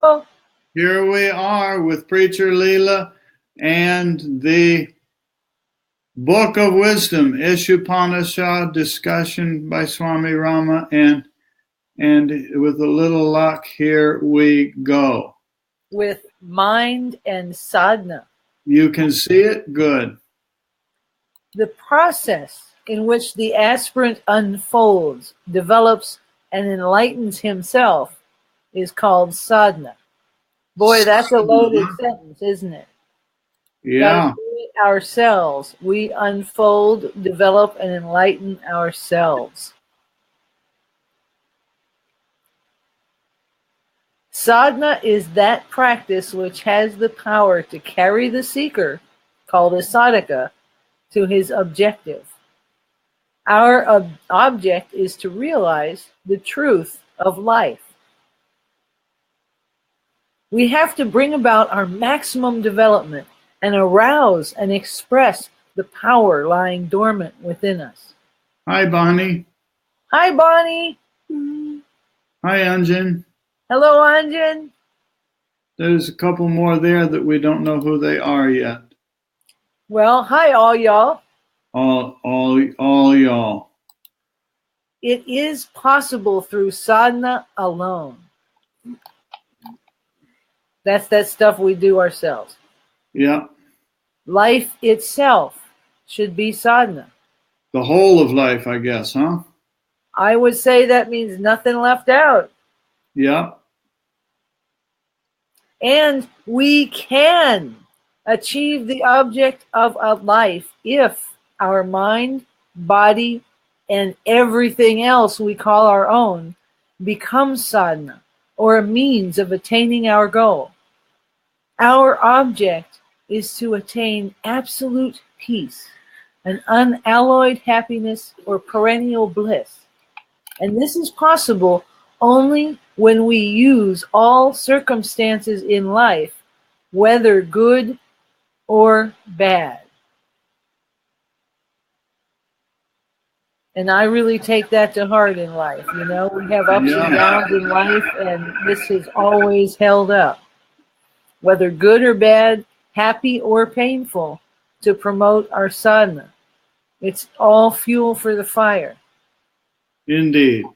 Oh, Here we are with Preacher Leela and the Book of Wisdom, Ishupanishad discussion by Swami Rama, and with a little luck, here we go. with mind and sadhana. You can see it? Good. The process in which the aspirant unfolds, develops, and enlightens himself is called sadhana. Boy, that's a loaded sentence, isn't it? Yeah. Gotta do it ourselves. We unfold, develop, and enlighten ourselves. Sadhana is that practice which has the power to carry the seeker, called a sadhaka, to his objective. Our object is to realize the truth of life. We have to bring about our maximum development and arouse and express the power lying dormant within us. Hi, Bonnie. Hi, Bonnie. Hi, Anjan. Hello, Anjan. There's a couple more there that we don't know who they are yet. Well, hi, all y'all. All y'all. It is possible through sadhana alone. That's that stuff we do ourselves. Yeah. Life itself should be sadhana. The whole of life, I guess, huh? I would say that means nothing left out. Yeah. And we can achieve the object of a life if our mind, body, and everything else we call our own becomes sadhana, or a means of attaining our goal. Our object is to attain absolute peace, an unalloyed happiness, or perennial bliss. And this is possible only when we use all circumstances in life, whether good or bad. And I really take that to heart in life. You know, we have ups and downs in life, and this has always held up, whether good or bad, happy or painful, to promote our sadhana. It's all fuel for the fire. Indeed.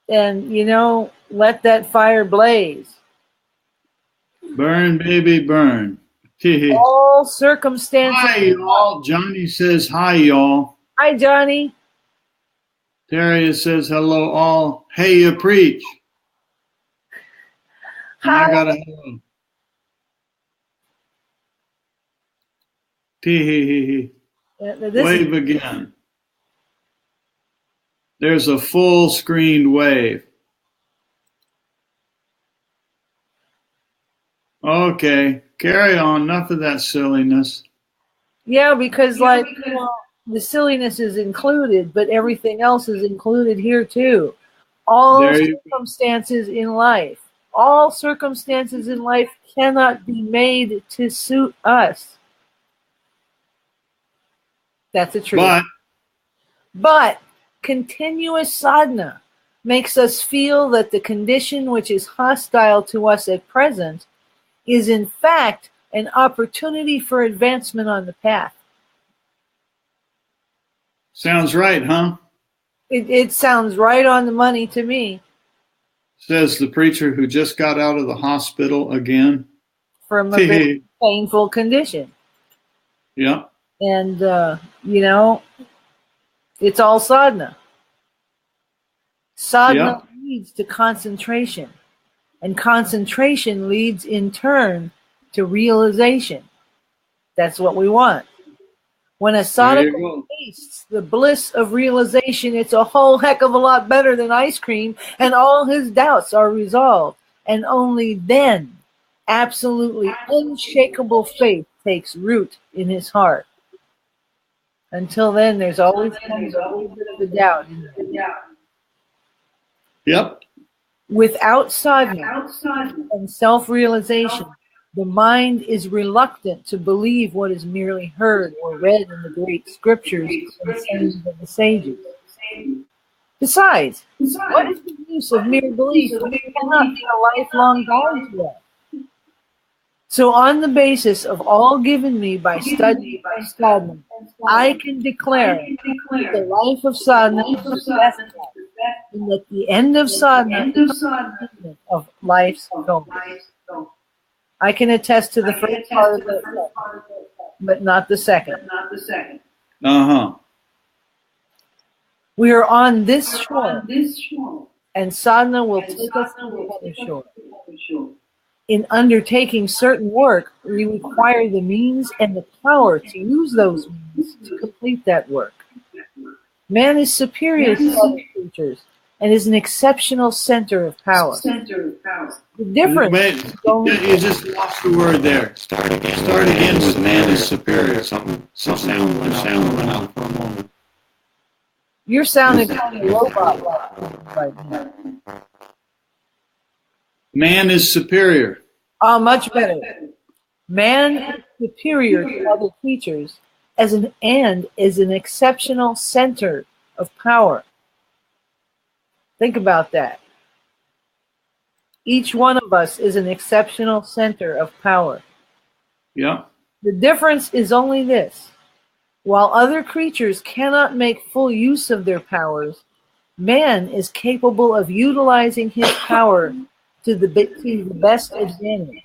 And, you know, let that fire blaze. Burn, baby, burn. All circumstances. Hi, y'all. Johnny says hi, y'all. Hi, Johnny. Terry says hello, all. Hey, you preach. And Hi. I got a hello. Wave again. There's a full screened wave. Okay, carry on. Enough of that silliness. Yeah, because you know, the silliness is included, but everything else is included here too. All circumstances in life cannot be made to suit us. That's the truth. But continuous sadhana makes us feel that the condition which is hostile to us at present is in fact an opportunity for advancement on the path. Sounds right, huh? It sounds right on the money to me. Says the preacher who just got out of the hospital again. From a very painful condition. Yeah. And, you know, it's all sadhana. Sadhana leads to concentration. And concentration leads in turn to realization. That's what we want. When a sadhaka tastes the bliss of realization, it's a whole heck of a lot better than ice cream, and all his doubts are resolved. And only then, absolutely unshakable faith takes root in his heart. Until then, there's always a little bit of a doubt. Yep. Without sadhana and self-realization, the mind is reluctant to believe what is merely heard or read in the great scriptures and sayings of the sages. Besides, what is the use of mere belief when it cannot be a lifelong guide to us? So on the basis of all given me by study and sadhana, I can declare that the life of sadhana is the best life, and that the end of sadhana is the beginning of life's goal. I can attest to the first part of it, but not the second. We are on this shore, and sadhana will take us to the other shore. In undertaking certain work, we require the means and the power to use those means to complete that work. Man is superior to other creatures and is an exceptional center of power. The difference Wait, you just lost the word there. Start again with man is superior. Some sound went out for a moment. You're sounding kind of robot-like right now. Man is superior. Oh, much better. Man is superior to other creatures and is an exceptional center of power. Think about that. Each one of us is an exceptional center of power. Yeah. The difference is only this. While other creatures cannot make full use of their powers, man is capable of utilizing his power to the best advantage.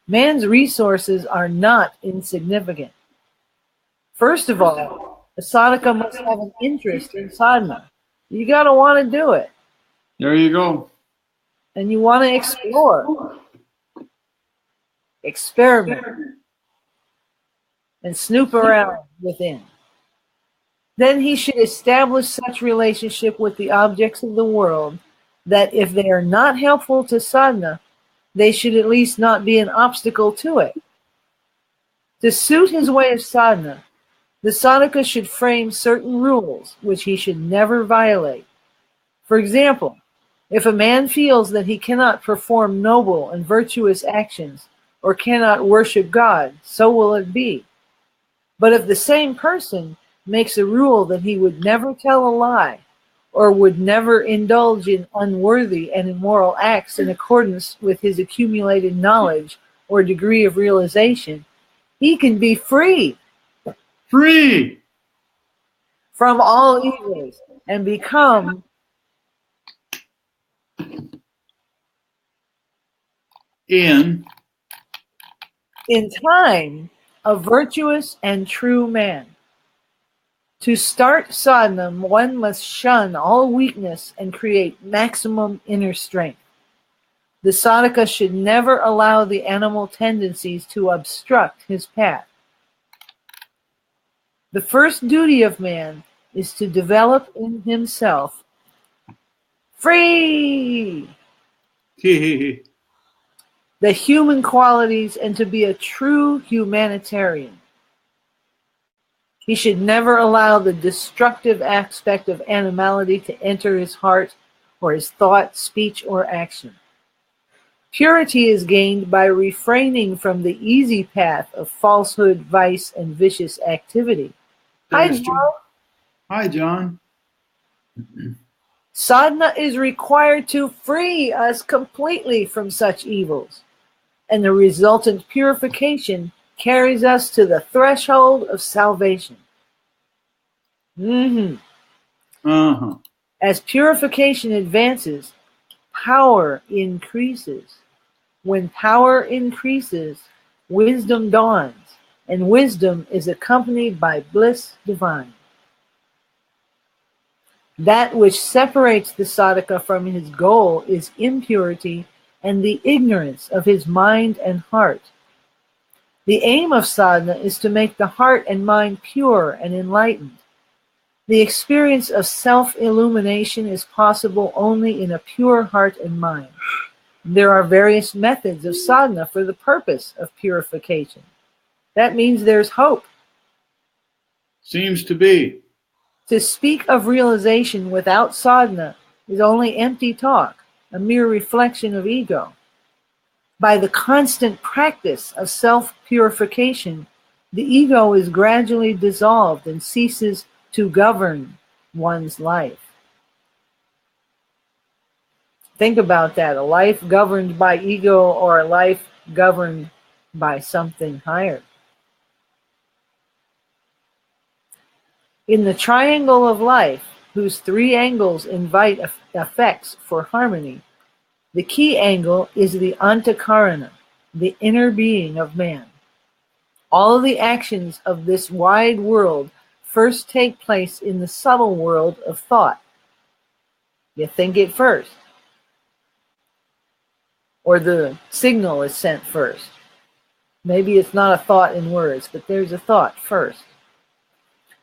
Man's resources are not insignificant. First of all, a sadhaka must have an interest in sadhana. You got to want to do it. There you go. And you want to explore, experiment, and snoop around within. Then he should establish such relationship with the objects of the world that if they are not helpful to sadhana, they should at least not be an obstacle to it. To suit his way of sadhana, the sadhaka should frame certain rules which he should never violate. For example, if a man feels that he cannot perform noble and virtuous actions or cannot worship God, so will it be. But if the same person makes a rule that he would never tell a lie or would never indulge in unworthy and immoral acts in accordance with his accumulated knowledge or degree of realization, he can be free from all evils and become in time a virtuous and true man. To start sadhana, one must shun all weakness and create maximum inner strength. The sadhaka should never allow the animal tendencies to obstruct his path. The first duty of man is to develop in himself the human qualities and to be a true humanitarian. He should never allow the destructive aspect of animality to enter his heart or his thought, speech, or action. Purity is gained by refraining from the easy path of falsehood, vice, and vicious activity. Hi, John. Hi, John. Sadhana is required to free us completely from such evils, and the resultant purification carries us to the threshold of salvation. As purification advances, power increases. When power increases, wisdom dawns, and wisdom is accompanied by bliss divine. That which separates the sadhaka from his goal is impurity and the ignorance of his mind and heart. The aim of sadhana is to make the heart and mind pure and enlightened. The experience of self-illumination is possible only in a pure heart and mind. There are various methods of sadhana for the purpose of purification. That means there's hope. Seems to be. To speak of realization without sadhana is only empty talk, a mere reflection of ego. By the constant practice of self-purification, the ego is gradually dissolved and ceases to govern one's life. Think about that. A life governed by ego or a life governed by something higher. In the triangle of life, whose three angles invite effects for harmony, the key angle is the antakarana, the inner being of man. All of the actions of this wide world first take place in the subtle world of thought. You think it first, or the signal is sent first. Maybe it's not a thought in words, but there's a thought first.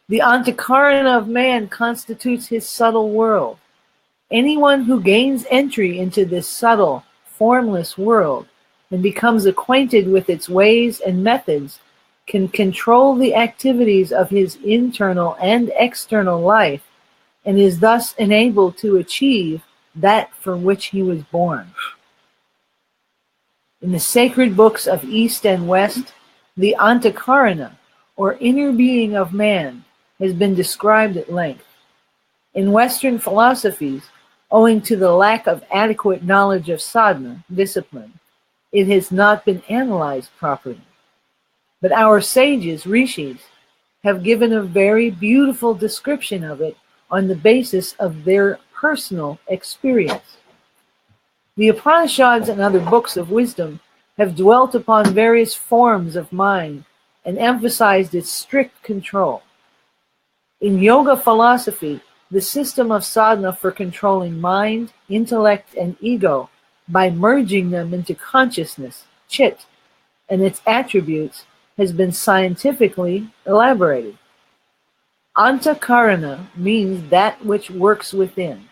The antakarana of man constitutes his subtle world. Anyone who gains entry into this subtle, formless world and becomes acquainted with its ways and methods can control the activities of his internal and external life and is thus enabled to achieve that for which he was born. In the sacred books of East and West, the antakarana, or inner being of man, has been described at length. In Western philosophies, owing to the lack of adequate knowledge of sadhana, discipline, it has not been analyzed properly. But our sages, rishis, have given a very beautiful description of it on the basis of their personal experience. The Upanishads and other books of wisdom have dwelt upon various forms of mind and emphasized its strict control. In yoga philosophy, the system of sadhana for controlling mind, intellect, and ego by merging them into consciousness, chit, and its attributes has been scientifically elaborated. Antakarana means that which works within.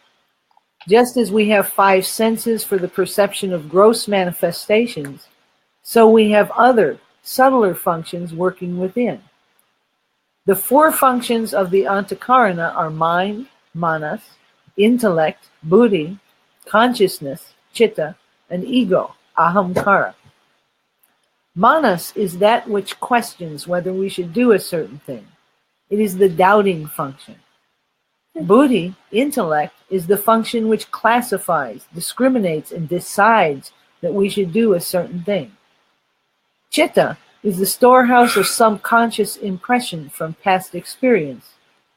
Just as we have five senses for the perception of gross manifestations, so we have other, subtler functions working within. The four functions of the antakarana are mind, manas, intellect, buddhi, consciousness, chitta, and ego, ahamkara. Manas is that which questions whether we should do a certain thing. It is the doubting function. Buddhi, intellect, is the function which classifies, discriminates, and decides that we should do a certain thing. Chitta is the storehouse of subconscious impression from past experience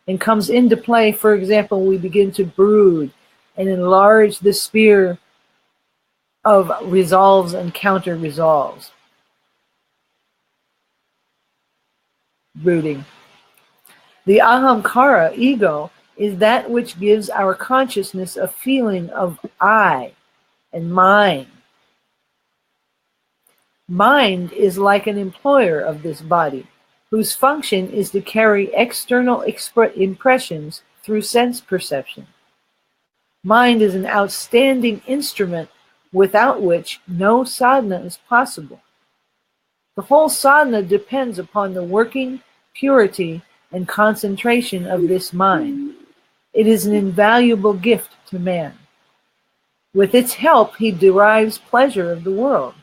and comes into play, for example, we begin to brood and enlarge the sphere of resolves and counter-resolves. Brooding. The ahamkara, ego, is that which gives our consciousness a feeling of I and mine. Mind is like an employer of this body, whose function is to carry external impressions through sense perception. Mind is an outstanding instrument without which no sadhana is possible. The whole sadhana depends upon the working, purity, and concentration of this mind. It is an invaluable gift to man. With its help, he derives pleasure of the world.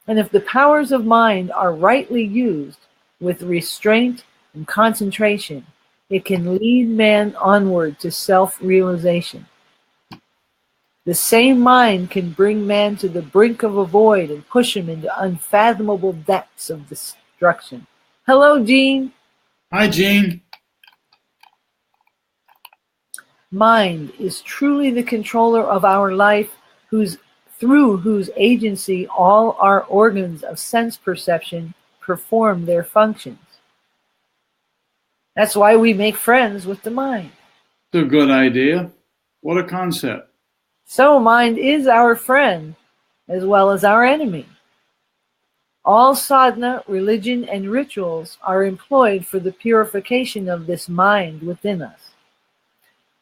And if the powers of mind are rightly used with restraint and concentration, it can lead man onward to self-realization. The same mind can bring man to the brink of a void and push him into unfathomable depths of destruction. Hello, Jean. Hi, Jean. Mind is truly the controller of our life, through whose agency all our organs of sense perception perform their functions. That's why we make friends with the mind. It's a good idea. What a concept. So mind is our friend as well as our enemy. All sadhana, religion, and rituals are employed for the purification of this mind within us.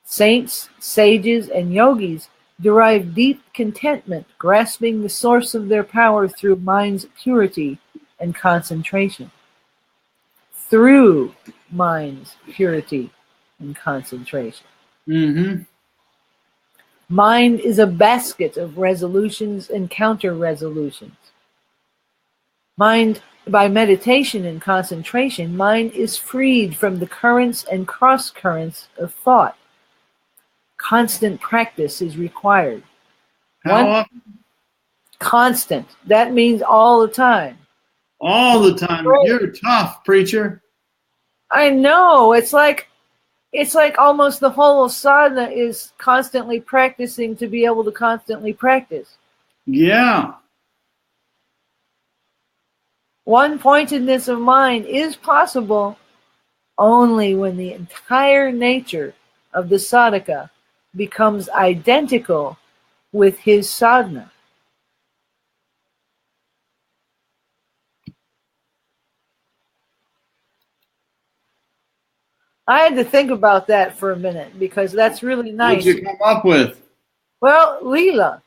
Saints, sages, and yogis derive deep contentment grasping the source of their power through mind's purity and concentration. Through mind's purity and concentration. Mm-hmm. Mind is a basket of resolutions and counter-resolutions. Mind, by meditation and concentration, mind is freed from the currents and cross-currents of thought. Constant practice is required. How One often? constant. That means all the time. All the time. You're tough, preacher. I know. It's like almost the whole of sadhana is constantly practicing to be able to constantly practice. Yeah. One pointedness of mind is possible only when the entire nature of the sadhaka becomes identical with his sadhana. I had to think about that for a minute because that's really What'd nice. you come up with? Well, Leela.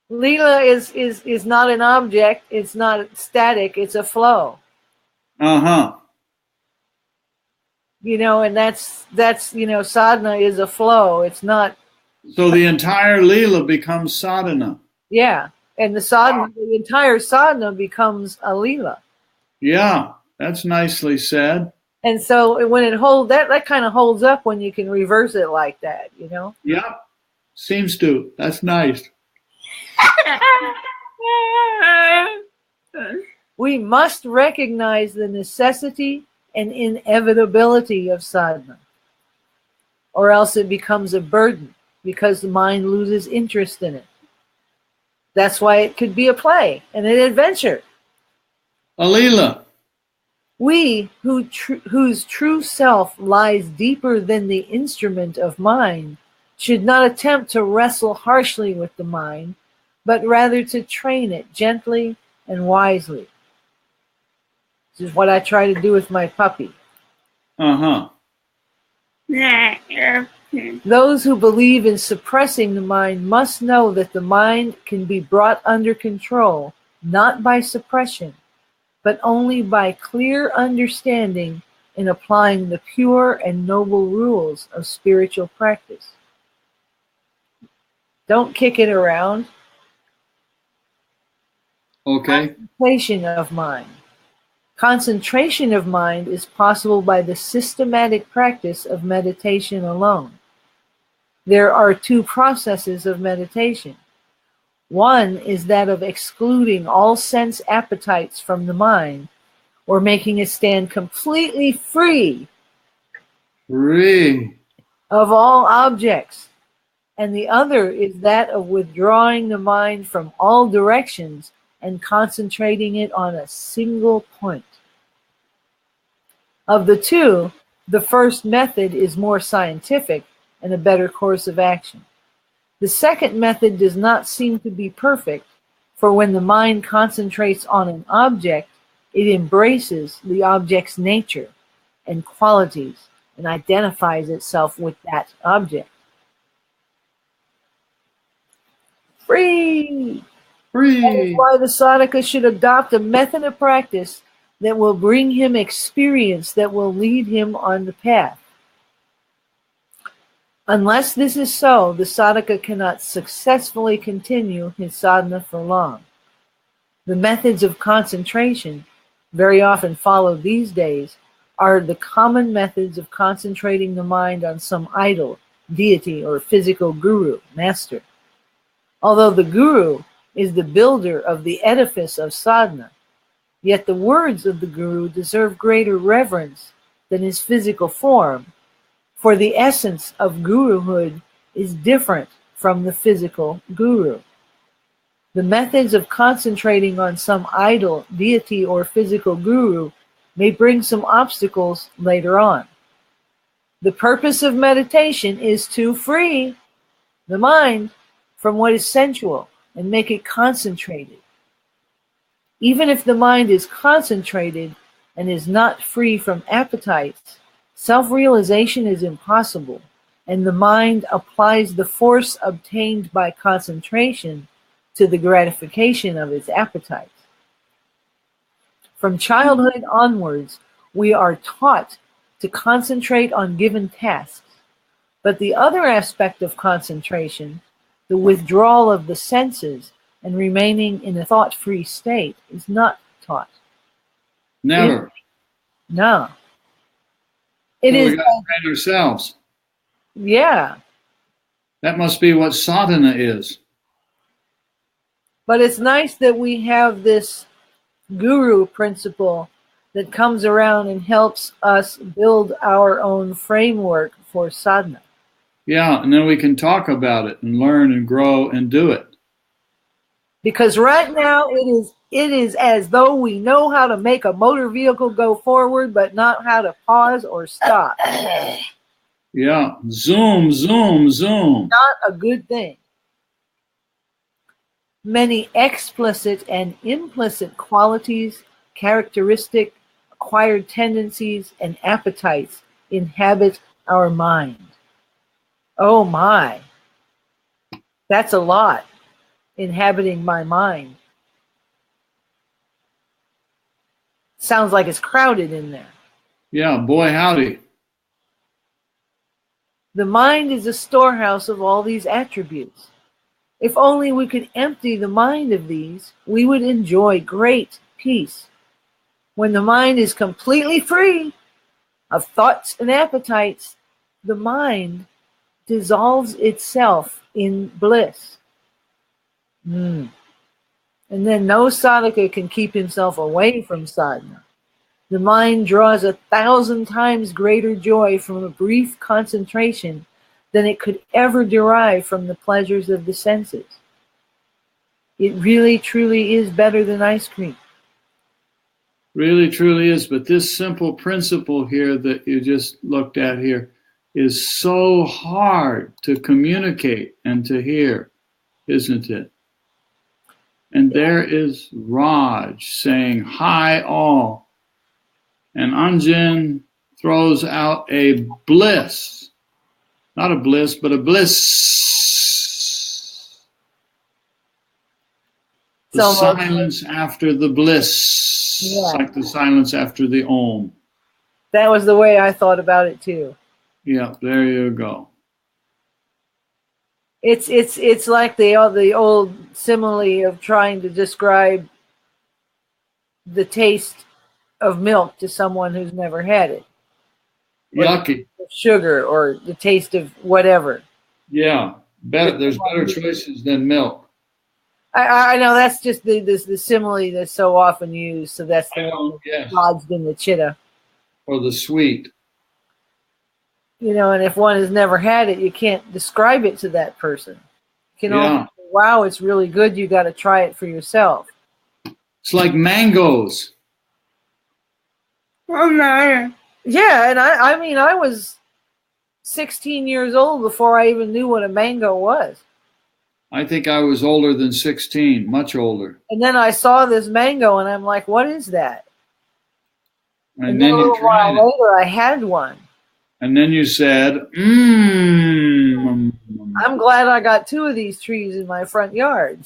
Leela is not an object, it's not static, it's a flow. Uh-huh. And that's sadhana is a flow. It's not. So the entire Leela becomes sadhana. Yeah. And the entire sadhana becomes a Leela. Yeah, that's nicely said. And so when it holds that kind of holds up when you can reverse it like that. Yep. Seems to. That's nice. We must recognize the necessity and inevitability of sadhana, or else it becomes a burden because the mind loses interest in it. That's why it could be a play and an adventure. Leela. We, whose true self lies deeper than the instrument of mind, should not attempt to wrestle harshly with the mind, but rather to train it gently and wisely. This is what I try to do with my puppy. Uh-huh. Those who believe in suppressing the mind must know that the mind can be brought under control, not by suppression, but only by clear understanding and applying the pure and noble rules of spiritual practice. Don't kick it around. Okay. Concentration of mind. Concentration of mind is possible by the systematic practice of meditation alone. There are two processes of meditation. One is that of excluding all sense appetites from the mind, or making it stand completely free of all objects. And the other is that of withdrawing the mind from all directions and concentrating it on a single point. Of the two, the first method is more scientific and a better course of action. The second method does not seem to be perfect, for when the mind concentrates on an object, it embraces the object's nature and qualities and identifies itself with that object. Free! That is why the sadhaka should adopt a method of practice that will bring him experience that will lead him on the path. Unless this is so, the sadhaka cannot successfully continue his sadhana for long. The methods of concentration, very often followed these days, are the common methods of concentrating the mind on some idol, deity, or physical guru, master. Although the guru is the builder of the edifice of sadhana, yet the words of the guru deserve greater reverence than his physical form, for the essence of guruhood is different from the physical guru. The methods of concentrating on some idol, deity, or physical guru may bring some obstacles later on. The purpose of meditation is to free the mind from what is sensual and make it concentrated. Even if the mind is concentrated and is not free from appetites, self-realization is impossible, and the mind applies the force obtained by concentration to the gratification of its appetites. From childhood onwards, we are taught to concentrate on given tasks, but the other aspect of concentration, the withdrawal of the senses and remaining in a thought-free state, is not taught. Never. No. We got to train ourselves. Yeah. That must be what sadhana is. But it's nice that we have this guru principle that comes around and helps us build our own framework for sadhana. Yeah, and then we can talk about it and learn and grow and do it. Because right now it is as though we know how to make a motor vehicle go forward, but not how to pause or stop. Yeah, zoom, zoom, zoom. Not a good thing. Many explicit and implicit qualities, characteristic, acquired tendencies, and appetites inhabit our mind. Oh my, that's a lot inhabiting my mind. Sounds like it's crowded in there. Yeah, boy howdy. The mind is a storehouse of all these attributes. If only we could empty the mind of these, we would enjoy great peace. When the mind is completely free of thoughts and appetites, the mind dissolves itself in bliss. And then no sadhaka can keep himself away from sadhana. The mind draws 1,000 times greater joy from a brief concentration than it could ever derive from the pleasures of the senses. It really, truly is better than ice cream. Really, truly is. But this simple principle here that you just looked at here is so hard to communicate and to hear, isn't it? And there is Raj saying, hi all. And Anjan throws out a bliss. Not a bliss, but a bliss. The silence after the bliss. Yeah. Like the silence after the Om. That was the way I thought about it too. Yeah, there you go. It's like the old simile of trying to describe the taste of milk to someone who's never had it. Yucky. Sugar or the taste of whatever. Yeah, there's better choices than milk. I know that's just the simile that's so often used. So that's the one yes. lodged in the chitta. Or the sweet. You know, and if one has never had it, you can't describe it to that person. You can only say, wow, it's really good. You got to try it for yourself. It's like mangoes. Yeah, and I mean, I was 16 years old before I even knew what a mango was. I think I was older than 16, much older. And then I saw this mango, and I'm like, what is that? And then a little while later, I had one. And then you said, I'm glad I got 2 of these trees in my front yard.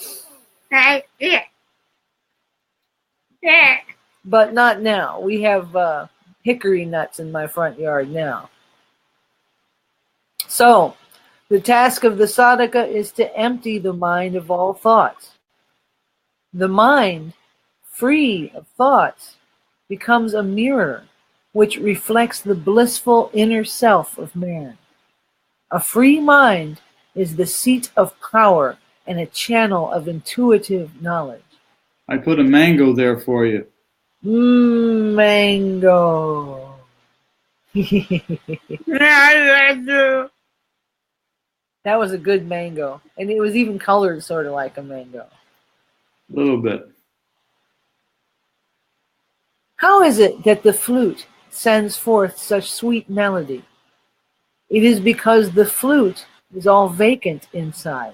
But not now. We have hickory nuts in my front yard now. So, the task of the sadhaka is to empty the mind of all thoughts. The mind, free of thoughts, becomes a mirror which reflects the blissful inner self of man. A free mind is the seat of power and a channel of intuitive knowledge. I put a mango there for you. Mango. That was a good mango. And it was even colored sort of like a mango. A little bit. How is it that the flute sends forth such sweet melody? It is because the flute is all vacant inside.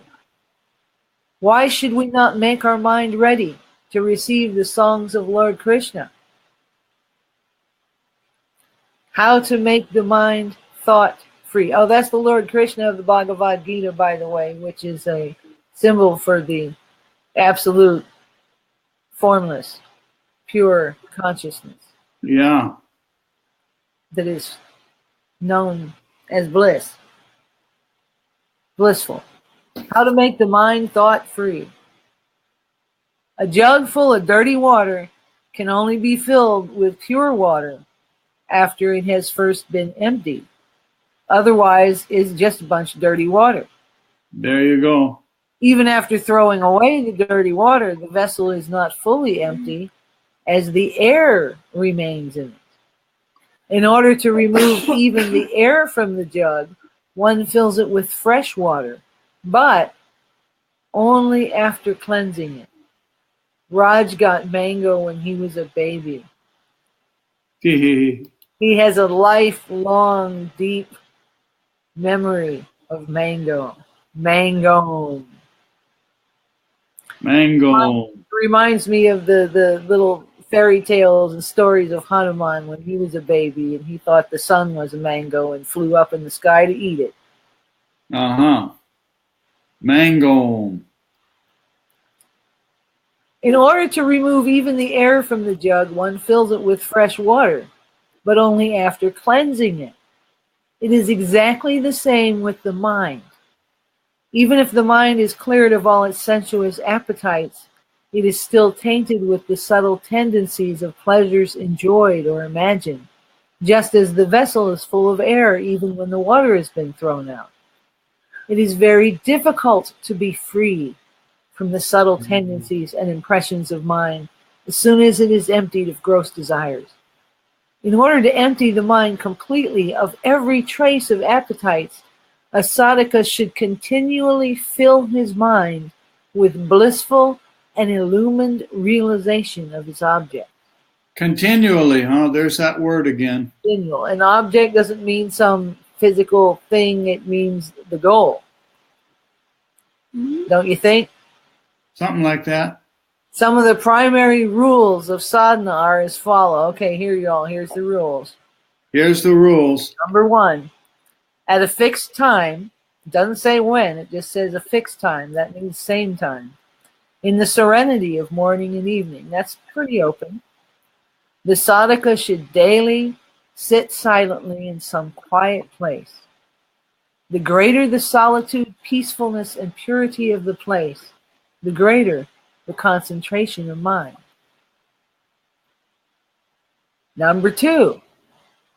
Why should we not make our mind ready to receive the songs of Lord Krishna? How to make the mind thought free. Oh, that's the Lord Krishna of the Bhagavad Gita, by the way, which is a symbol for the absolute, formless, pure consciousness. Yeah. That is known as bliss. Blissful. How to make the mind thought free. A jug full of dirty water can only be filled with pure water after it has first been emptied. Otherwise, it's just a bunch of dirty water. There you go. Even after throwing away the dirty water, the vessel is not fully empty, as the air remains in it. In order to remove even the air from the jug, one fills it with fresh water, but only after cleansing it. Raj got mango when he was a baby. He has a lifelong, deep memory of mango. Mango. Mango. Reminds me of the little fairy tales and stories of Hanuman when he was a baby and he thought the sun was a mango and flew up in the sky to eat it. Uh-huh. Mango. In order to remove even the air from the jug, one fills it with fresh water, but only after cleansing it. It is exactly the same with the mind. Even if the mind is cleared of all its sensuous appetites, it is still tainted with the subtle tendencies of pleasures enjoyed or imagined, just as the vessel is full of air even when the water has been thrown out. It is very difficult to be free from the subtle tendencies and impressions of mind as soon as it is emptied of gross desires. In order to empty the mind completely of every trace of appetites, a sadhaka should continually fill his mind with blissful and illumined realization of his object. Continually, huh? There's that word again. Continual. An object doesn't mean some physical thing, it means the goal. Don't you think? Something like that. Some of the primary rules of sadhana are as follow. Okay, here you all. Here's the rules. Here's the rules. Number 1, at a fixed time, it doesn't say when, it just says a fixed time. That means same time. In the serenity of morning and evening. That's pretty open. The sadhaka should daily sit silently in some quiet place. The greater the solitude, peacefulness, and purity of the place, the greater the concentration of mind. Number 2,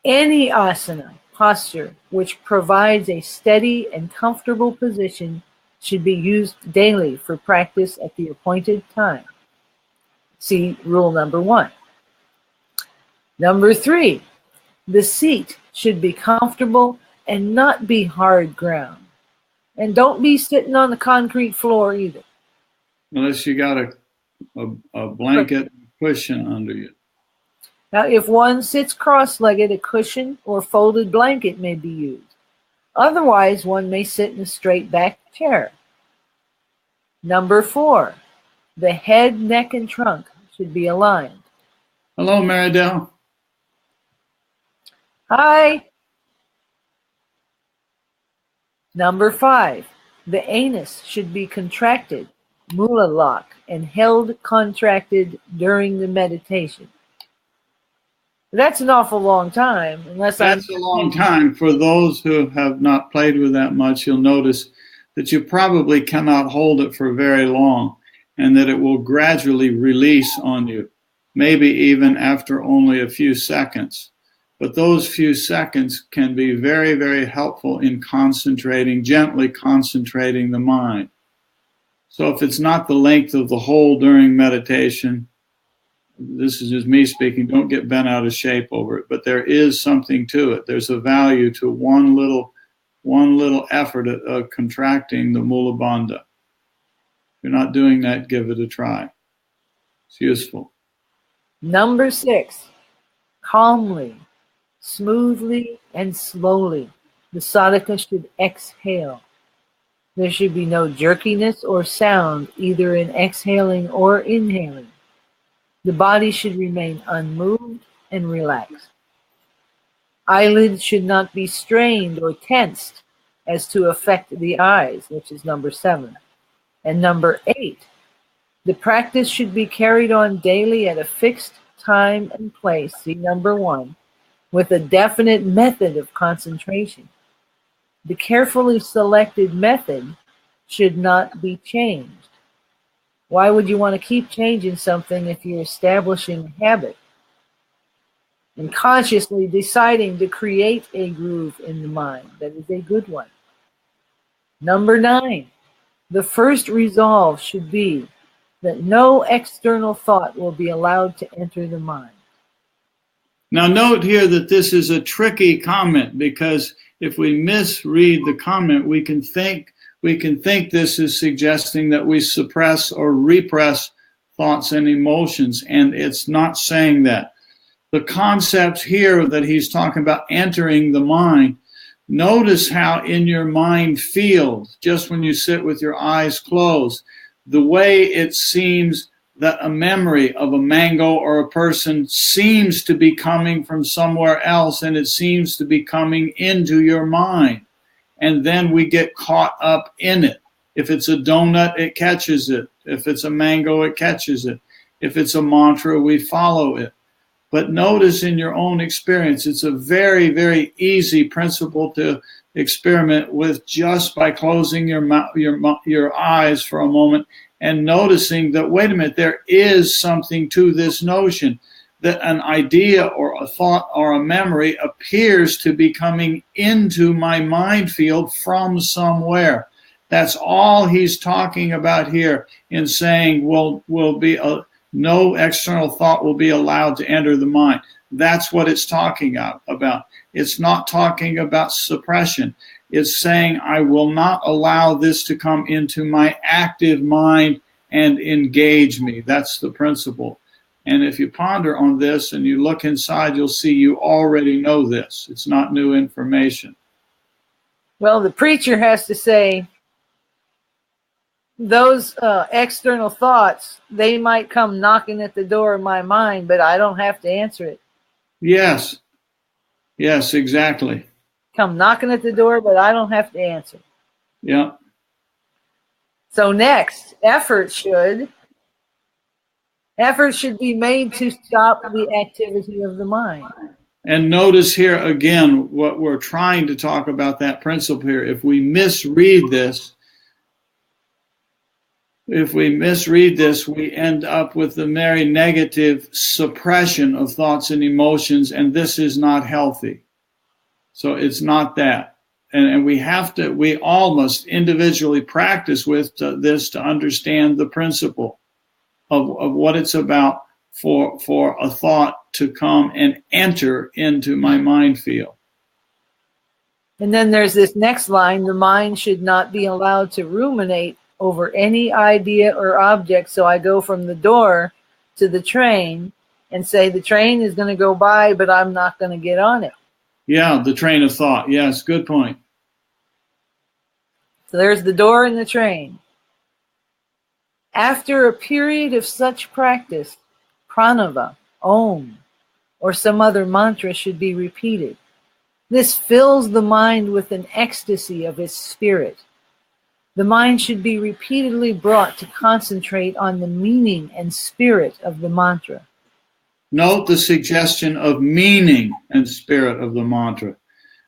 any asana, posture, which provides a steady and comfortable position should be used daily for practice at the appointed time. See rule number 1. Number 3, the seat should be comfortable and not be hard ground. And don't be sitting on the concrete floor either. Unless you got a blanket cushion under you. Now, if one sits cross-legged, a cushion or folded blanket may be used. Otherwise, one may sit in a straight-back chair. Number 4, the head, neck, and trunk should be aligned. Hello, Maridel. Hi. Number 5, the anus should be contracted, mula lock, and held contracted during the meditation. That's an awful long time. That's a long time. For those who have not played with that much, you'll notice that you probably cannot hold it for very long and that it will gradually release on you, maybe even after only a few seconds. But those few seconds can be very, very helpful in concentrating, gently concentrating the mind. So if it's not the length of the hold during meditation, this is just me speaking, don't get bent out of shape over it, but there is something to it. There's a value to one little effort of contracting the mula bandha. If you're not doing that, give it a try. It's useful. Number 6, calmly, smoothly, and slowly, the sadhaka should exhale. There should be no jerkiness or sound either in exhaling or inhaling. The body should remain unmoved and relaxed. Eyelids should not be strained or tensed as to affect the eyes, which is number 7. And number 8, the practice should be carried on daily at a fixed time and place, see number 1, with a definite method of concentration. The carefully selected method should not be changed. Why would you want to keep changing something if you're establishing a habit and consciously deciding to create a groove in the mind that is a good one? Number 9, the first resolve should be that no external thought will be allowed to enter the mind. Now note here that this is a tricky comment, because if we misread the comment, we can think this is suggesting that we suppress or repress thoughts and emotions, and it's not saying that. The concept here that he's talking about entering the mind, notice how in your mind field, just when you sit with your eyes closed, the way it seems that a memory of a mango or a person seems to be coming from somewhere else, and it seems to be coming into your mind. And then we get caught up in it. If it's a donut, it catches it. If it's a mango, it catches it. If it's a mantra, we follow it. But notice in your own experience, it's a very, very easy principle to experiment with, just by closing your eyes for a moment and noticing that, wait a minute, there is something to this notion, that an idea or a thought or a memory appears to be coming into my mind field from somewhere. That's all he's talking about here in saying no external thought will be allowed to enter the mind. That's what it's talking about. It's not talking about suppression. It's saying I will not allow this to come into my active mind and engage me. That's the principle. And if you ponder on this and you look inside, you'll see you already know this. It's not new information. Well, the preacher has to say, those external thoughts, they might come knocking at the door of my mind, but I don't have to answer it. Yes, exactly. Come knocking at the door, but I don't have to answer. Yeah. So next, effort should be made to stop the activity of the mind. And notice here again what we're trying to talk about, that principle here. If we misread this, we end up with the very negative suppression of thoughts and emotions, and this is not healthy. So it's not that. And we all must individually practice with this to understand the principle of what it's about for a thought to come and enter into my mind field. And then there's this next line, the mind should not be allowed to ruminate over any idea or object. So I go from the door to the train and say the train is going to go by, but I'm not going to get on it. Yeah, the train of thought. Yes, good point. So there's the door and the train. After a period of such practice, pranava, om, or some other mantra should be repeated. This fills the mind with an ecstasy of its spirit. The mind should be repeatedly brought to concentrate on the meaning and spirit of the mantra. Note the suggestion of meaning and spirit of the mantra,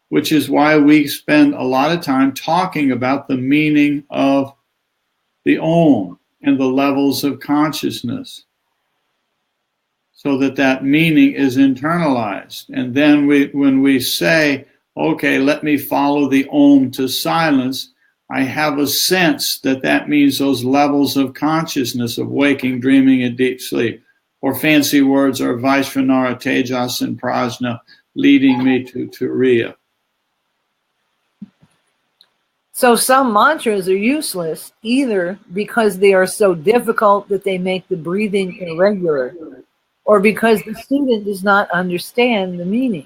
which is why we spend a lot of time talking about the meaning of the Om and the levels of consciousness, so that meaning is internalized. And then when we say, okay, let me follow the Om to silence, I have a sense that means those levels of consciousness of waking, dreaming, and deep sleep. Or fancy words are Vaishvanara, Tejas, and Prajna, leading me to Turiya. So some mantras are useless either because they are so difficult that they make the breathing irregular, or because the student does not understand the meaning.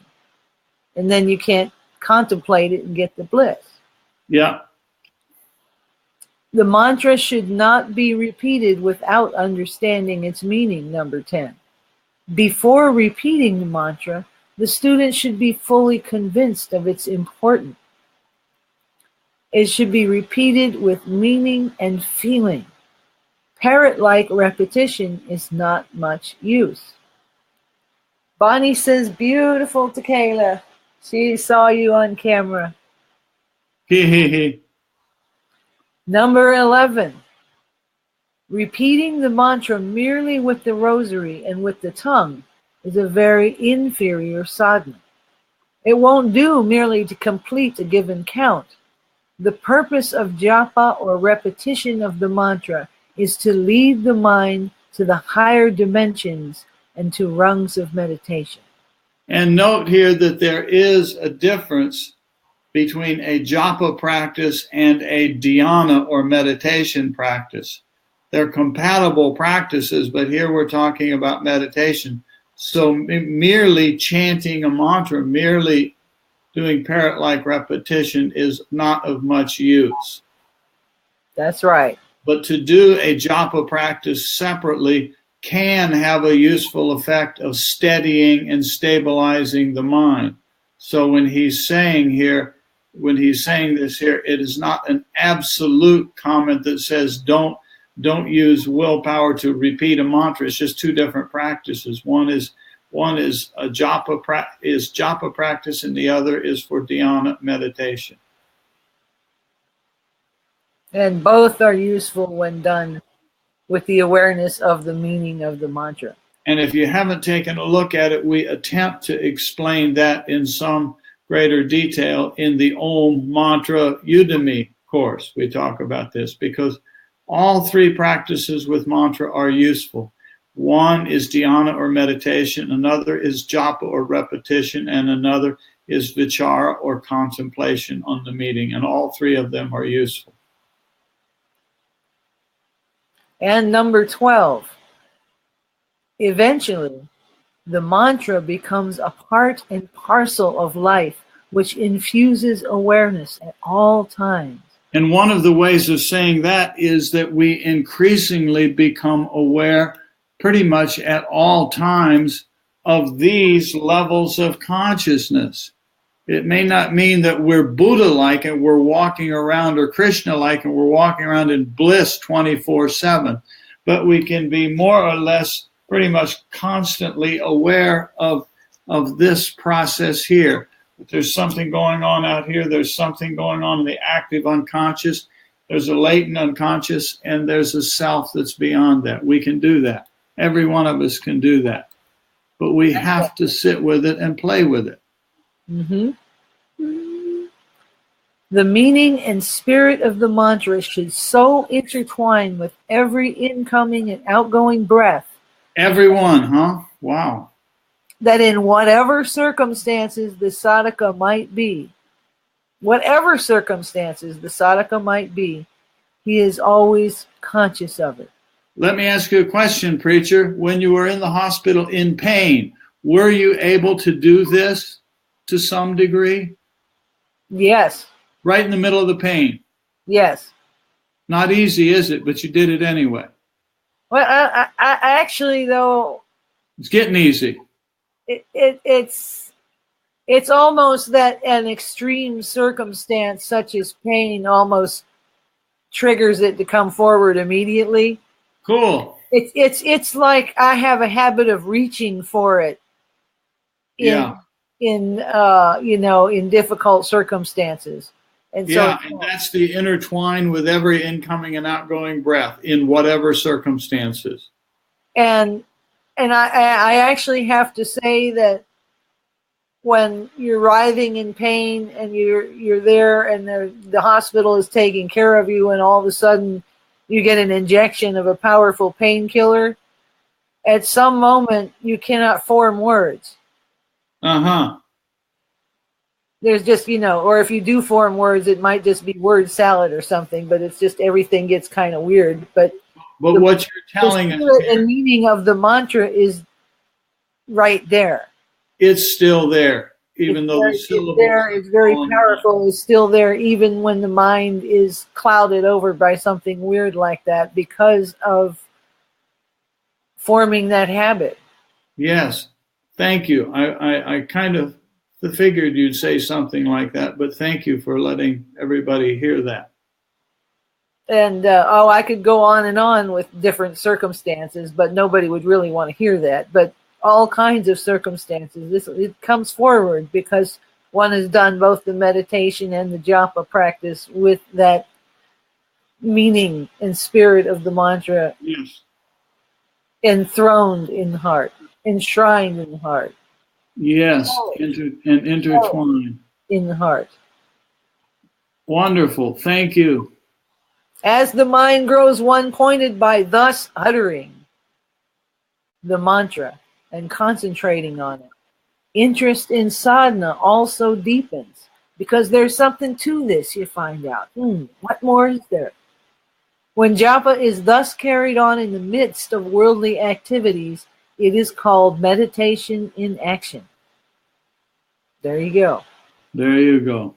And then you can't contemplate it and get the bliss. Yeah. The mantra should not be repeated without understanding its meaning, number 10. Before repeating the mantra, the student should be fully convinced of its importance. It should be repeated with meaning and feeling. Parrot-like repetition is not much use. Bonnie says, beautiful to Kayla. She saw you on camera. He. Number 11. Repeating the mantra merely with the rosary and with the tongue is a very inferior sadhana. It won't do merely to complete a given count. The purpose of japa or repetition of the mantra is to lead the mind to the higher dimensions and to rungs of meditation. And note here that there is a difference between a japa practice and a dhyana or meditation practice. They're compatible practices, but here we're talking about meditation. So merely chanting a mantra, merely doing parrot-like repetition is not of much use. That's right. But to do a japa practice separately can have a useful effect of steadying and stabilizing the mind. So when he's saying this here, it is not an absolute comment that says don't use willpower to repeat a mantra. It's just two different practices. One is a japa practice, and the other is for dhyana meditation. And both are useful when done with the awareness of the meaning of the mantra. And if you haven't taken a look at it, we attempt to explain that in some greater detail in the Om Mantra Udemy course. We talk about this because all three practices with mantra are useful. One is dhyana or meditation, another is japa or repetition, and another is vichara or contemplation on the meaning. And all three of them are useful. And number 12, eventually, the mantra becomes a part and parcel of life, which infuses awareness at all times. And one of the ways of saying that is that we increasingly become aware pretty much at all times of these levels of consciousness. It may not mean that we're Buddha-like and we're walking around, or Krishna-like and we're walking around in bliss 24/7, but we can be more or less pretty much constantly aware of this process here. If there's something going on out here, there's something going on in the active unconscious, there's a latent unconscious, and there's a self that's beyond that. We can do that. Every one of us can do that. But we have to sit with it and play with it. Mm-hmm. The meaning and spirit of the mantra should so intertwine with every incoming and outgoing breath. Everyone, huh? Wow. That in whatever circumstances the sadhaka might be, he is always conscious of it. Let me ask you a question, preacher. When you were in the hospital in pain, were you able to do this to some degree? Yes. Right in the middle of the pain? Yes. Not easy, is it? But you did it anyway. Well, I actually, though, it's getting easy. It's almost that an extreme circumstance such as pain almost triggers it to come forward immediately. Cool. It's like I have a habit of reaching for it in difficult circumstances. And and that's the intertwine with every incoming and outgoing breath in whatever circumstances. And I actually have to say that when you're writhing in pain and you're there and the hospital is taking care of you, and all of a sudden you get an injection of a powerful painkiller, at some moment you cannot form words. There's just, or if you do form words, it might just be word salad or something, but it's just everything gets kind of weird. But what you're telling us, the and meaning of the mantra is right there. It's still there, even though the syllables it's very powerful. It's still there, even when the mind is clouded over by something weird like that, because of forming that habit. Yes, thank you. I kind of figured you'd say something like that, but thank you for letting everybody hear that. And I could go on and on with different circumstances, but nobody would really want to hear that. But all kinds of circumstances, it comes forward because one has done both the meditation and the japa practice with that meaning and spirit of the mantra. Yes. Enthroned in the heart, enshrined in the heart. Yes, and intertwined in the heart. Wonderful. Thank you. As the mind grows one-pointed by thus uttering the mantra and concentrating on it, interest in sadhana also deepens, because there's something to this, you find out. What more is there? When japa is thus carried on in the midst of worldly activities, it is called meditation in action. There you go. There you go.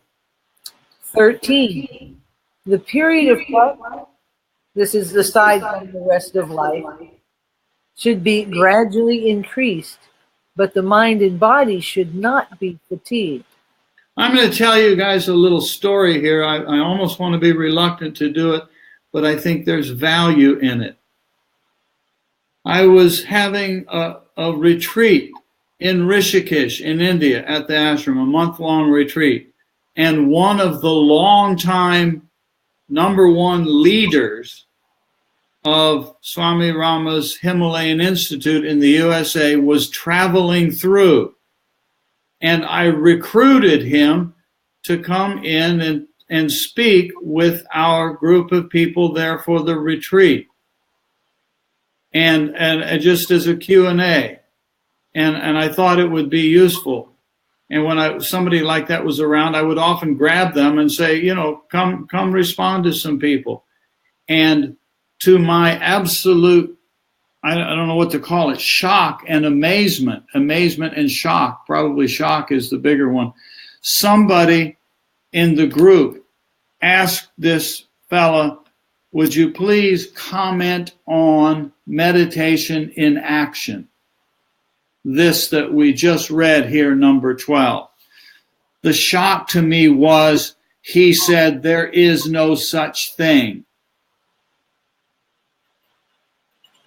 13. The period of life, this is aside from the rest of life, should be gradually increased, but the mind and body should not be fatigued. I'm going to tell you guys a little story here. I almost want to be reluctant to do it, but I think there's value in it. I was having a retreat in Rishikesh in India at the ashram, a month-long retreat. And one of the long-time #1 leaders of Swami Rama's Himalayan Institute in the USA was traveling through. And I recruited him to come in and speak with our group of people there for the retreat. And just as a Q&A. And I thought it would be useful. And when somebody like that was around, I would often grab them and say, come respond to some people. And to my absolute, I don't know what to call it, shock and amazement and shock, probably shock is the bigger one. Somebody in the group asked this fella, would you please comment on meditation in action? This that we just read here, number 12. The shock to me was, he said, there is no such thing.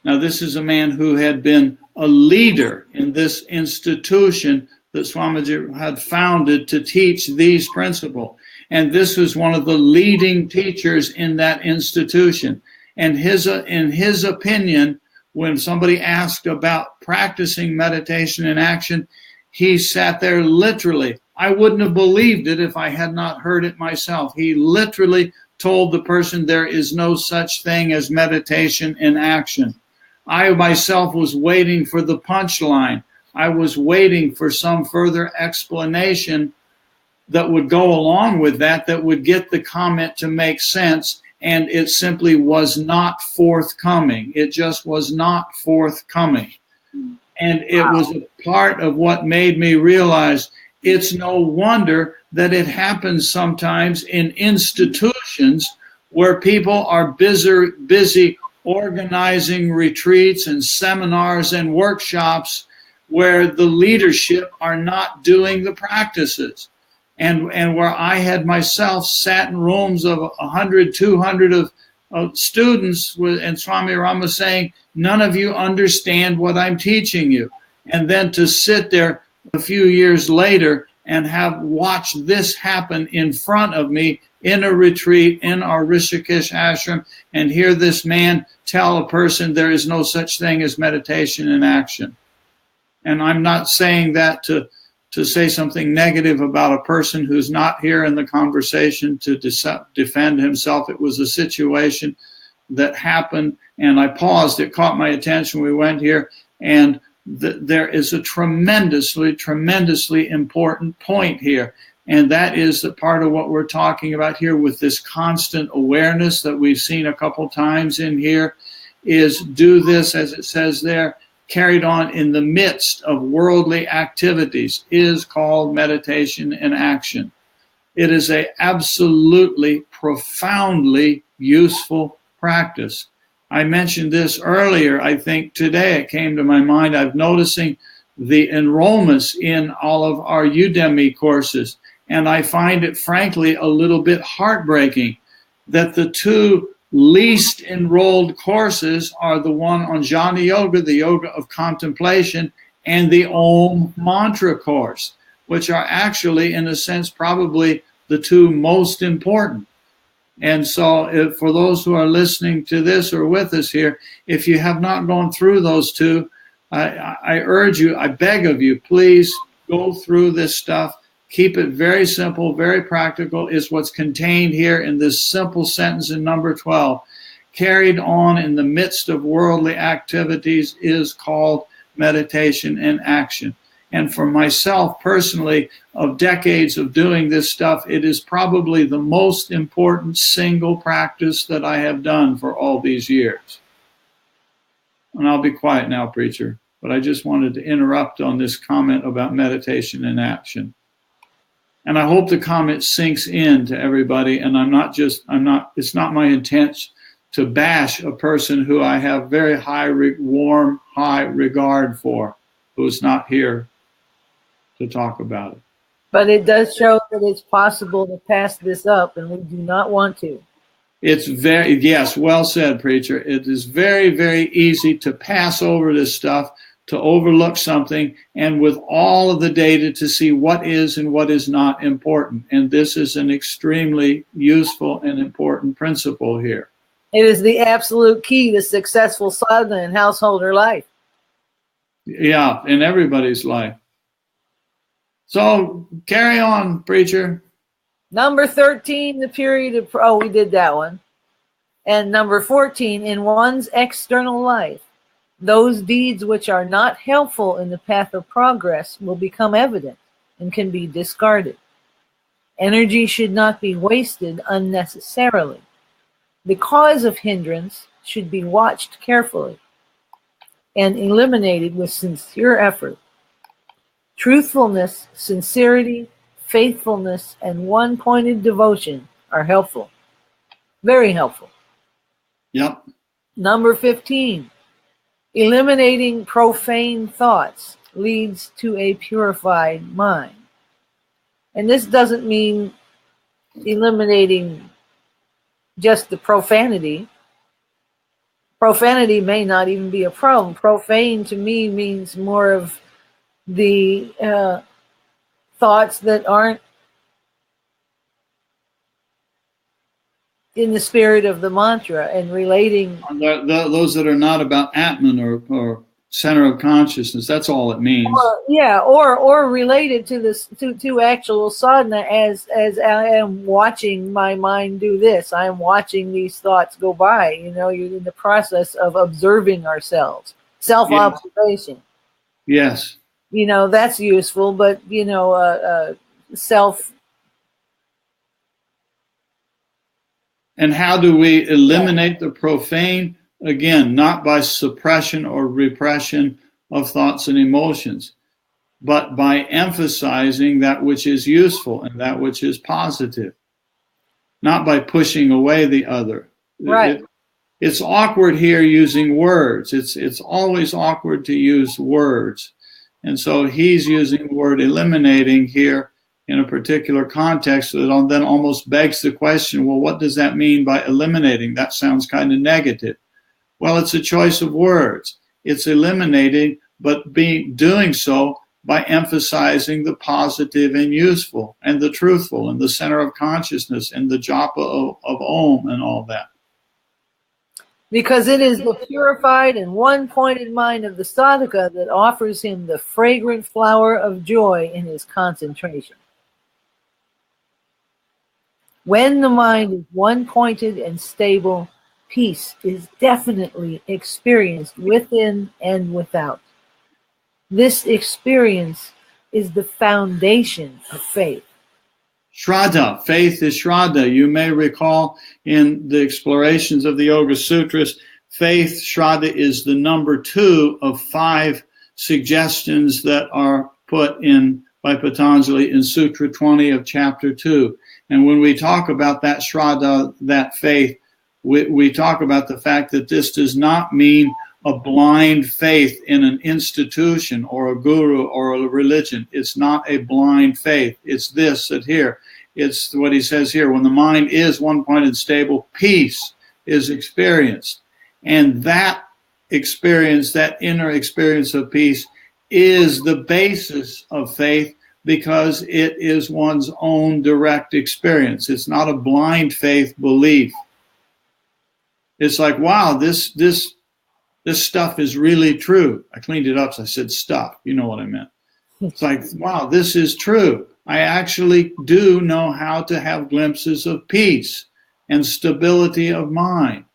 Now, this is a man who had been a leader in this institution that Swamiji had founded to teach these principles. And this was one of the leading teachers in that institution. And in his opinion, when somebody asked about practicing meditation in action, he sat there literally. I wouldn't have believed it if I had not heard it myself. He literally told the person there is no such thing as meditation in action. I myself was waiting for the punchline. I was waiting for some further explanation that would go along with that would get the comment to make sense, and it simply was not forthcoming. It just was not forthcoming. And it was a part of what made me realize it's no wonder that it happens sometimes in institutions where people are busy organizing retreats and seminars and workshops where the leadership are not doing the practices. And where I had myself sat in rooms of 100, 200 of students and Swami Rama saying, none of you understand what I'm teaching you. And then to sit there a few years later and have watched this happen in front of me in a retreat in our Rishikesh ashram and hear this man tell a person there is no such thing as meditation in action. And I'm not saying that to say something negative about a person who's not here in the conversation to defend himself. It was a situation that happened, and I paused. It caught my attention. We went here, and there is a tremendously, tremendously important point here, and that is that part of what we're talking about here with this constant awareness that we've seen a couple times in here is do this, as it says there, carried on in the midst of worldly activities is called meditation in action. It is a absolutely profoundly useful practice. I mentioned this earlier. I think today it came to my mind. I'm noticing the enrollments in all of our Udemy courses, and I find it frankly a little bit heartbreaking that the two least enrolled courses are the one on jnana yoga, the yoga of contemplation, and the Om mantra course, which are actually, in a sense, probably the two most important. And so for those who are listening to this or with us here, if you have not gone through those two, I urge you, I beg of you, please go through this stuff, Keep it very simple, very practical. It's what's contained here in this simple sentence in number 12. Carried on in the midst of worldly activities is called meditation and action. And for myself personally, of decades of doing this stuff, it is probably the most important single practice that I have done for all these years. And I'll be quiet now, preacher, but I just wanted to interrupt on this comment about meditation and action. And I hope the comment sinks in to everybody. And it's not my intent to bash a person who I have very warm, high regard for, who's not here to talk about it. But it does show that it's possible to pass this up, and we do not want to. It's yes, well said, preacher. It is very, very easy to pass over this stuff, to overlook something, and with all of the data to see what is and what is not important. And this is an extremely useful and important principle here. It is the absolute key to successful sadhana and householder life. Yeah, in everybody's life. So carry on, preacher. Number 13, the period of, we did that one. And number 14, in one's external life, those deeds which are not helpful in the path of progress will become evident and can be discarded. Energy should not be wasted unnecessarily. The cause of hindrance should be watched carefully and eliminated with sincere effort. Truthfulness, sincerity, faithfulness, and one-pointed devotion are helpful. Very helpful. Yep. Number 15, eliminating profane thoughts leads to a purified mind. And this doesn't mean eliminating just the profanity. Profanity may not even be a problem. Profane to me means more of the thoughts that aren't in the spirit of the mantra and relating. Those that are not about Atman or center of consciousness. That's all it means. Or related to this to actual sadhana as I am watching my mind do this. I am watching these thoughts go by. You're in the process of observing ourselves. Self-observation. Yes. That's useful, but self. And how do we eliminate the profane? Again, not by suppression or repression of thoughts and emotions, but by emphasizing that which is useful and that which is positive, not by pushing away the other. Right. It's awkward here using words. It's always awkward to use words. And so he's using the word eliminating here in a particular context that then almost begs the question, well, what does that mean by eliminating? That sounds kind of negative. Well, it's a choice of words. It's eliminating, but doing so by emphasizing the positive and useful and the truthful and the center of consciousness and the japa of Om and all that. Because it is the purified and one-pointed mind of the sadhaka that offers him the fragrant flower of joy in his concentration. When the mind is one-pointed and stable, peace is definitely experienced within and without. This experience is the foundation of faith. Shraddha, faith is Shraddha. You may recall in the explorations of the Yoga Sutras, faith, Shraddha, is the number 2 of 5 suggestions that are put in by Patanjali in Sutra 20 of chapter 2. And when we talk about that Shraddha, that faith, we talk about the fact that this does not mean a blind faith in an institution or a guru or a religion. It's not a blind faith. It's this that here. It's what he says here. When the mind is one-pointed stable, peace is experienced. And that experience, that inner experience of peace, is the basis of faith because it is one's own direct experience. It's not a blind faith belief. It's like, wow, this stuff is really true. I cleaned it up, so I said stuff. You know what I meant. It's like, wow, this is true. I actually do know how to have glimpses of peace and stability of mind.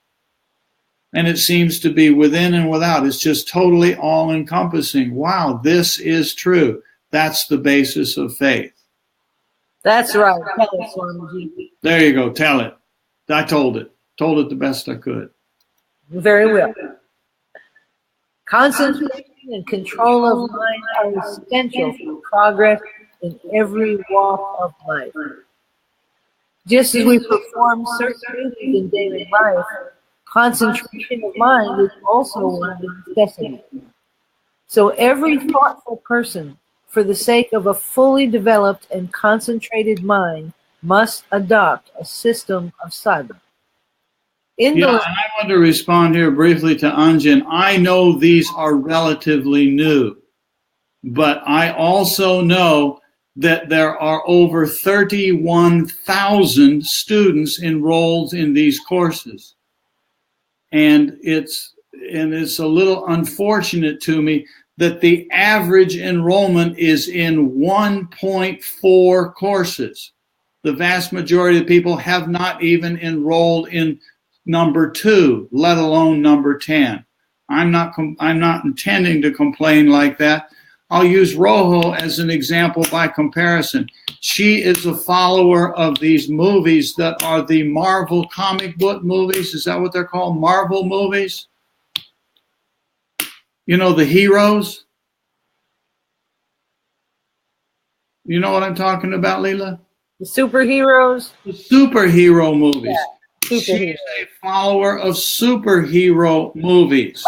And it seems to be within and without. It's just totally all-encompassing. Wow, this is true. That's the basis of faith. That's right. Tell us, Swamiji. There you go. Tell it. I told it. Told it the best I could. Very well. Concentration and control of mind are essential for progress in every walk of life. Just as we perform certain duties in daily life, concentration of mind is also one of the necessities. So every thoughtful person, for the sake of a fully developed and concentrated mind, must adopt a system of sadhana. Yeah, and I want to respond here briefly to Anjan. I know these are relatively new, but I also know that there are over 31,000 students enrolled in these courses. And it's a little unfortunate to me that the average enrollment is in 1.4 courses. The vast majority of people have not even enrolled in number 2, let alone number 10. I'm not intending to complain like that. I'll use Rojo as an example by comparison. She is a follower of these movies that are the Marvel comic book movies. Is that what they're called? Marvel movies? You know, the heroes? You know what I'm talking about, Leela? The superheroes? The superhero movies. Yeah, superheroes. She's a follower of superhero movies.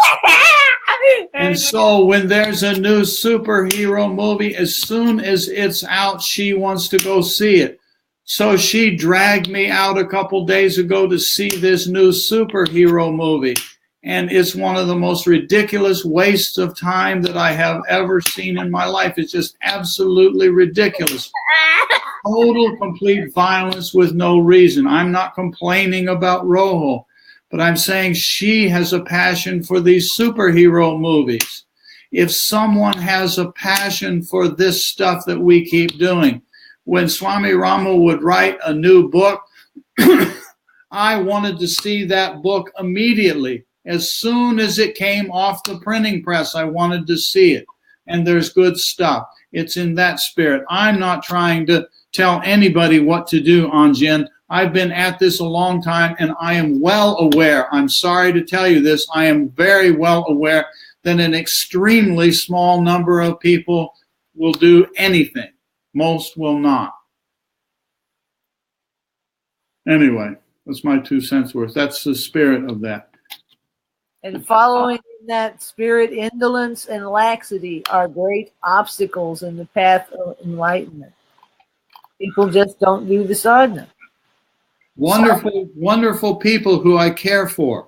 And so when there's a new superhero movie, as soon as it's out, she wants to go see it. So she dragged me out a couple days ago to see this new superhero movie. And it's one of the most ridiculous wastes of time that I have ever seen in my life. It's just absolutely ridiculous. Total, complete violence with no reason. I'm not complaining about Rojo, but I'm saying she has a passion for these superhero movies. If someone has a passion for this stuff that we keep doing, when Swami Rama would write a new book, I wanted to see that book immediately. As soon as it came off the printing press, I wanted to see it. And there's good stuff. It's in that spirit. I'm not trying to tell anybody what to do, Anjan. I've been at this a long time, and I am well aware, I'm sorry to tell you this, I am very well aware that an extremely small number of people will do anything. Most will not. Anyway, that's my 2 cents worth. That's the spirit of that. And following in that spirit, indolence and laxity are great obstacles in the path of enlightenment. People just don't do the sadhana. Wonderful, wonderful people who I care for.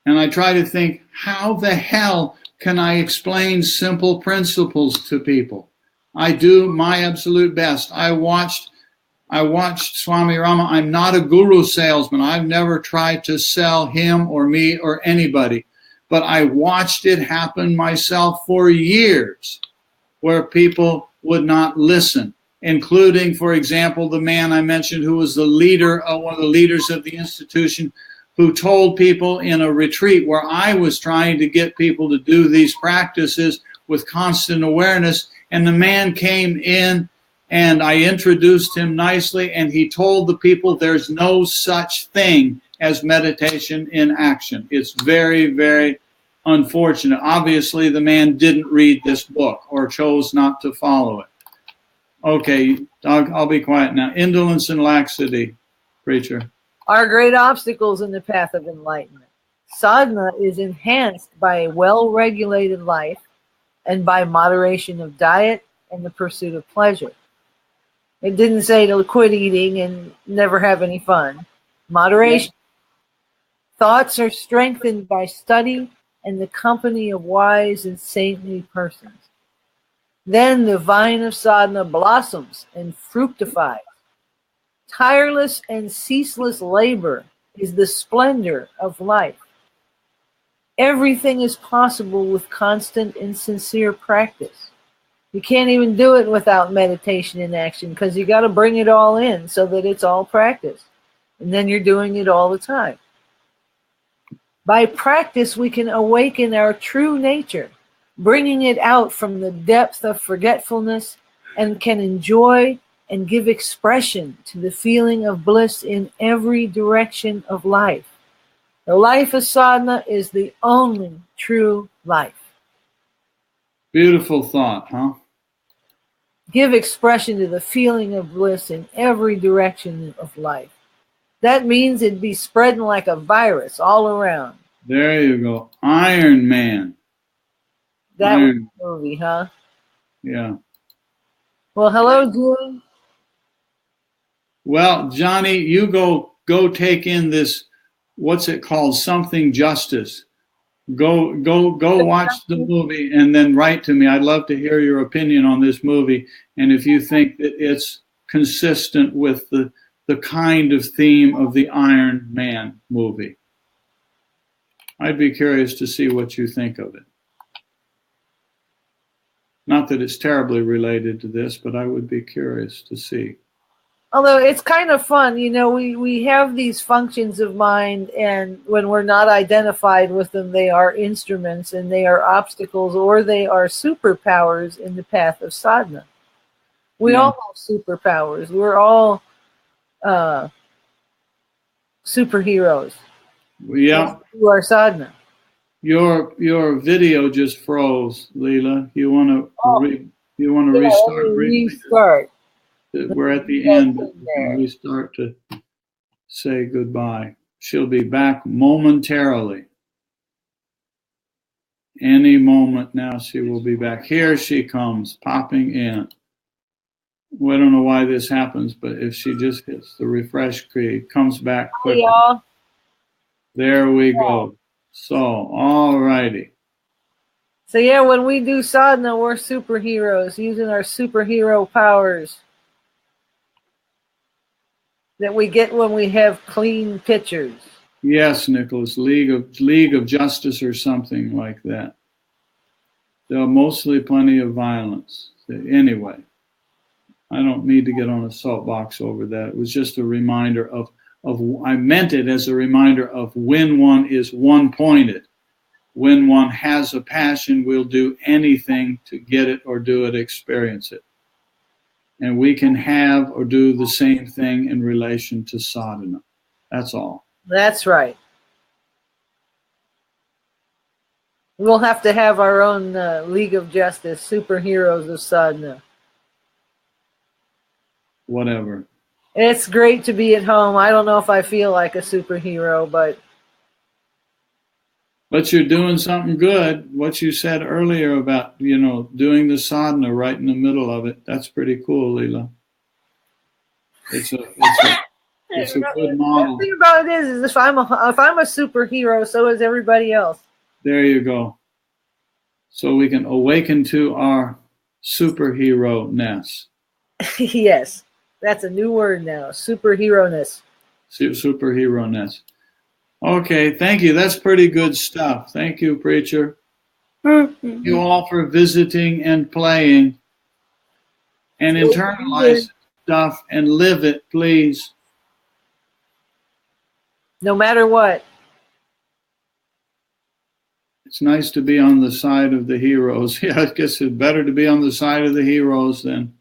And I try to think, how the hell can I explain simple principles to people? I do my absolute best. I watched Swami Rama. I'm not a guru salesman. I've never tried to sell him or me or anybody. But I watched it happen myself for years, where people would not listen, including, for example, the man I mentioned who was the leader, one of the leaders of the institution, who told people in a retreat where I was trying to get people to do these practices with constant awareness. And the man came in, and I introduced him nicely, and he told the people there's no such thing as meditation in action. It's very, very unfortunate. Obviously, the man didn't read this book or chose not to follow it. Okay, I'll be quiet now. Indolence and laxity, preacher, are great obstacles in the path of enlightenment. Sadhana is enhanced by a well-regulated life and by moderation of diet and the pursuit of pleasure. It didn't say to quit eating and never have any fun. Moderation. Yeah. Thoughts are strengthened by study and the company of wise and saintly persons. Then the vine of sadhana blossoms and fructifies. Tireless and ceaseless labor is the splendor of life. Everything is possible with constant and sincere practice. You can't even do it without meditation and action, because you got to bring it all in so that it's all practice. And then you're doing it all the time. By practice, we can awaken our true nature, bringing it out from the depth of forgetfulness, and can enjoy and give expression to the feeling of bliss in every direction of life. The life of sadhana is the only true life. Beautiful thought, huh? Give expression to the feeling of bliss in every direction of life. That means it'd be spreading like a virus all around. There you go. Iron Man. That was the movie, huh? Yeah. Well, hello, Julie. Well, Johnny, you go take in this, what's it called? Something Justice. Go watch the movie and then write to me. I'd love to hear your opinion on this movie, and if you think that it's consistent with the kind of theme of the Iron Man movie. I'd be curious to see what you think of it. Not that it's terribly related to this, but I would be curious to see. Although it's kind of fun, you know, we have these functions of mind, and when we're not identified with them, they are instruments and they are obstacles, or they are superpowers in the path of sadhana. We all have superpowers. We're all superheroes. Yeah. Who are sadhana. Your video just froze, Leela. You want to restart? Restart. We're at the end. We start to say goodbye. She'll be back momentarily. Any moment now she will be back. Here she comes, popping in. We don't know why this happens, but if she just hits the refresh key, comes back quickly. Y'all. There we go. So, all righty. So yeah, when we do sadhana, we're superheroes, using our superhero powers that we get when we have clean pictures. Yes, Nicholas, League of Justice or something like that. There are mostly plenty of violence. Anyway, I don't need to get on a soapbox over that. It was just a reminder of I meant it as a reminder of when one is one-pointed. When one has a passion, we'll do anything to get it or do it, experience it. And we can have or do the same thing in relation to sadhana. That's all. That's right. We'll have to have our own League of Justice, superheroes of sadhana. Whatever. It's great to be at home. I don't know if I feel like a superhero, but you're doing something good. What you said earlier about, you know, doing the sadhana right in the middle of it, that's pretty cool, Leela. It's a good model. The thing about it is if I'm a superhero, so is everybody else. There you go. So we can awaken to our superhero-ness. Yes, that's a new word now, superhero-ness. Superhero-ness. Okay, thank you. That's pretty good stuff. Thank you, preacher. You all for visiting and playing and internalize stuff and live it, please. No matter what. It's nice to be on the side of the heroes. Yeah, I guess it's better to be on the side of the heroes than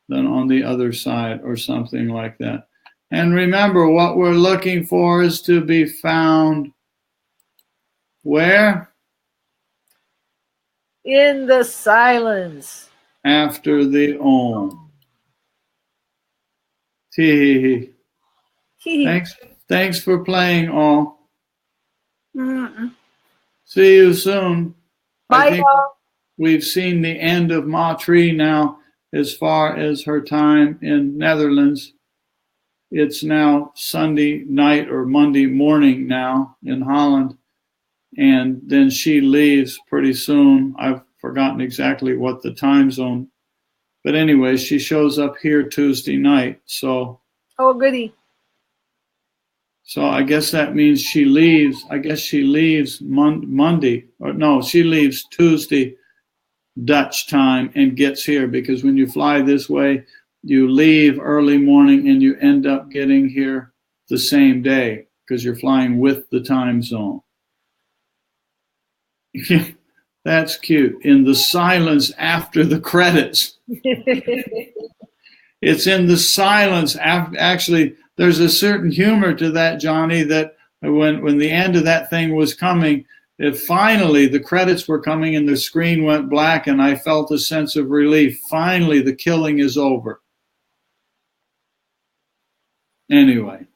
on the other side or something like that. And remember, what we're looking for is to be found where? In the silence. After the Om. Thanks for playing, all. See you soon. Bye, I think we've seen the end of Ma Tree now as far as her time in Netherlands. It's now Sunday night or Monday morning now in Holland. And then she leaves pretty soon. I've forgotten exactly what the time zone. But anyway, she shows up here Tuesday night. So. Oh, goody. So I guess that means she leaves. I guess she leaves Monday. Or no, she leaves Tuesday Dutch time and gets here, because when you fly this way, you leave early morning and you end up getting here the same day because you're flying with the time zone. That's cute. In the silence after the credits. It's in the silence after. Actually, there's a certain humor to that, Johnny, that when the end of that thing was coming, it finally, the credits were coming and the screen went black and I felt a sense of relief. Finally, the killing is over. Anyway.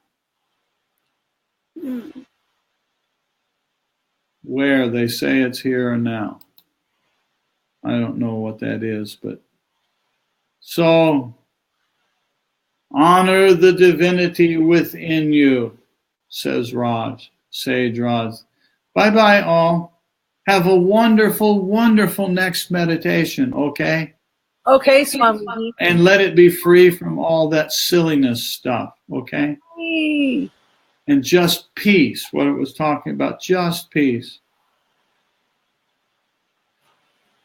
Where they say it's here and now. I don't know what that is, but so honor the divinity within you, says Raj, Sage Raj. Bye-bye all. Have a wonderful, wonderful next meditation, okay? Okay, Swamiji. And let it be free from all that silliness stuff, okay? And just peace, what it was talking about, just peace.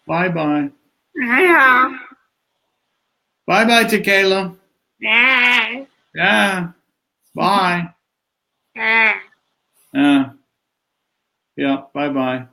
Bye-bye. Bye-bye, Tequila. Yeah. Bye. Yeah, bye-bye.